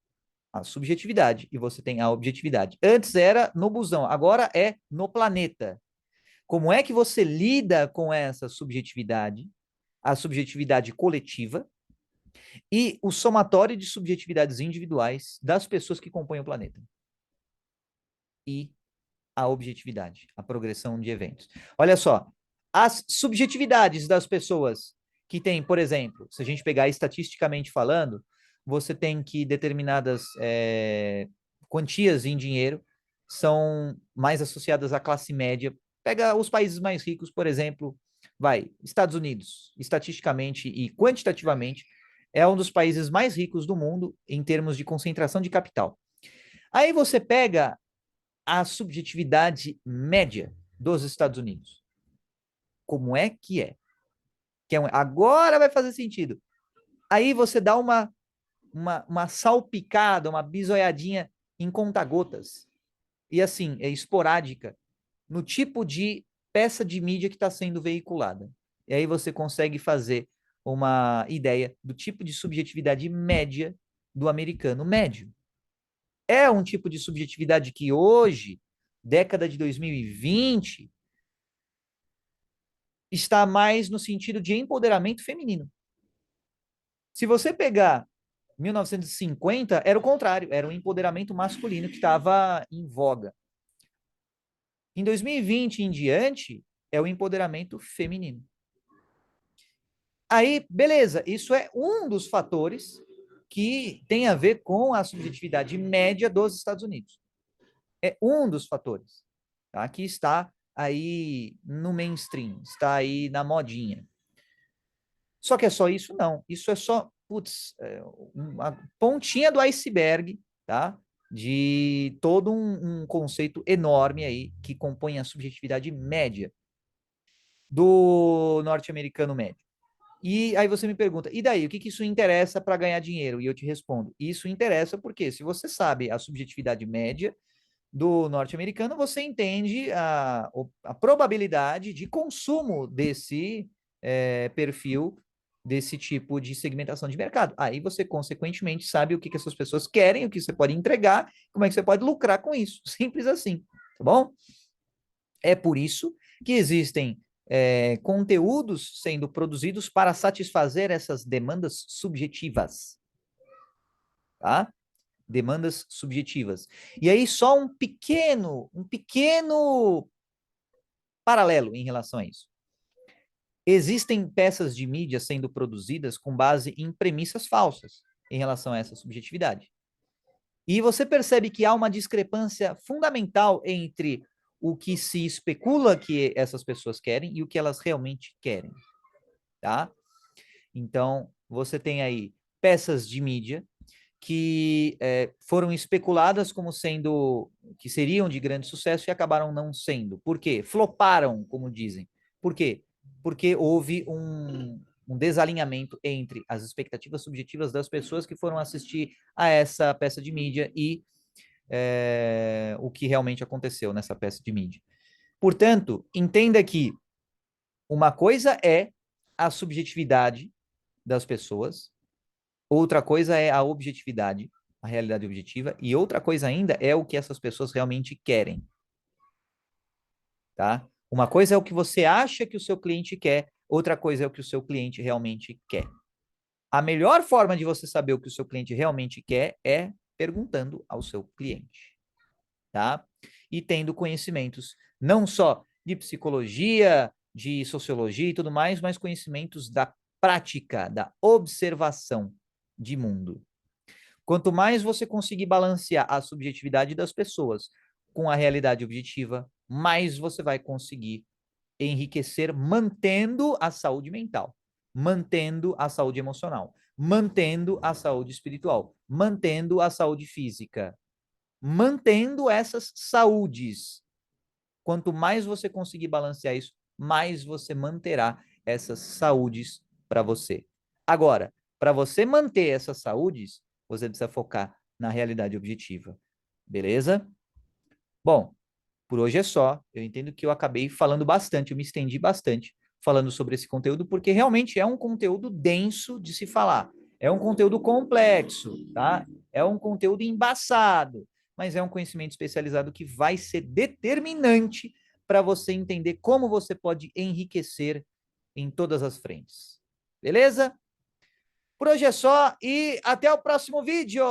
a subjetividade e você tem a objetividade. Antes era no busão, agora é no planeta. Como é que você lida com essa subjetividade, a subjetividade coletiva e o somatório de subjetividades individuais das pessoas que compõem o planeta? E a objetividade, a progressão de eventos. Olha só, as subjetividades das pessoas que têm, por exemplo, se a gente pegar estatisticamente falando, você tem que determinadas quantias em dinheiro são mais associadas à classe média. Pega os países mais ricos, por exemplo, Estados Unidos, estatisticamente e quantitativamente, é um dos países mais ricos do mundo em termos de concentração de capital. Aí você pega a subjetividade média dos Estados Unidos. Como é que é? Agora vai fazer sentido. Aí você dá uma salpicada, uma bisoiadinha em conta-gotas. E assim, é esporádica, no tipo de peça de mídia que está sendo veiculada. E aí você consegue fazer uma ideia do tipo de subjetividade média do americano médio. É um tipo de subjetividade que hoje, década de 2020, está mais no sentido de empoderamento feminino. Se você pegar 1950, era o contrário, era o empoderamento masculino que estava em voga. Em 2020 em diante, é o empoderamento feminino. Aí, beleza, isso é um dos fatores que tem a ver com a subjetividade média dos Estados Unidos. É um dos fatores, tá? Que está aí no mainstream, está aí na modinha. Só que é só isso? Não. Isso é só, putz, uma pontinha do iceberg, tá? De todo um conceito enorme aí que compõe a subjetividade média do norte-americano médio. E aí você me pergunta, e daí, o que isso interessa para ganhar dinheiro? E eu te respondo, isso interessa porque se você sabe a subjetividade média do norte-americano, você entende a probabilidade de consumo desse perfil, desse tipo de segmentação de mercado. Aí você, consequentemente, sabe o que essas pessoas querem, o que você pode entregar, como é que você pode lucrar com isso. Simples assim, tá bom? É por isso que existem conteúdos sendo produzidos para satisfazer essas demandas subjetivas, tá? Demandas subjetivas. E aí só um pequeno paralelo em relação a isso. Existem peças de mídia sendo produzidas com base em premissas falsas em relação a essa subjetividade. E você percebe que há uma discrepância fundamental entre o que se especula que essas pessoas querem e o que elas realmente querem, tá? Então, você tem aí peças de mídia que foram especuladas como sendo, que seriam de grande sucesso e acabaram não sendo. Por quê? Floparam, como dizem. Por quê? Porque houve um desalinhamento entre as expectativas subjetivas das pessoas que foram assistir a essa peça de mídia e o que realmente aconteceu nessa peça de mídia. Portanto, entenda que uma coisa é a subjetividade das pessoas, outra coisa é a objetividade, a realidade objetiva, e outra coisa ainda é o que essas pessoas realmente querem, tá? Uma coisa é o que você acha que o seu cliente quer, outra coisa é o que o seu cliente realmente quer. A melhor forma de você saber o que o seu cliente realmente quer é perguntando ao seu cliente, tá? E tendo conhecimentos não só de psicologia, de sociologia e tudo mais, mas conhecimentos da prática, da observação de mundo. Quanto mais você conseguir balancear a subjetividade das pessoas com a realidade objetiva, mais você vai conseguir enriquecer mantendo a saúde mental, mantendo a saúde emocional, mantendo a saúde espiritual, mantendo a saúde física, mantendo essas saúdes. Quanto mais você conseguir balancear isso, mais você manterá essas saúdes para você. Agora, para você manter essas saúdes, você precisa focar na realidade objetiva. Beleza? Bom, por hoje é só. Eu entendo que eu acabei falando bastante, eu me estendi bastante falando sobre esse conteúdo, porque realmente é um conteúdo denso de se falar. É um conteúdo complexo, tá? É um conteúdo embaçado, mas é um conhecimento especializado que vai ser determinante para você entender como você pode enriquecer em todas as frentes. Beleza? Por hoje é só e até o próximo vídeo!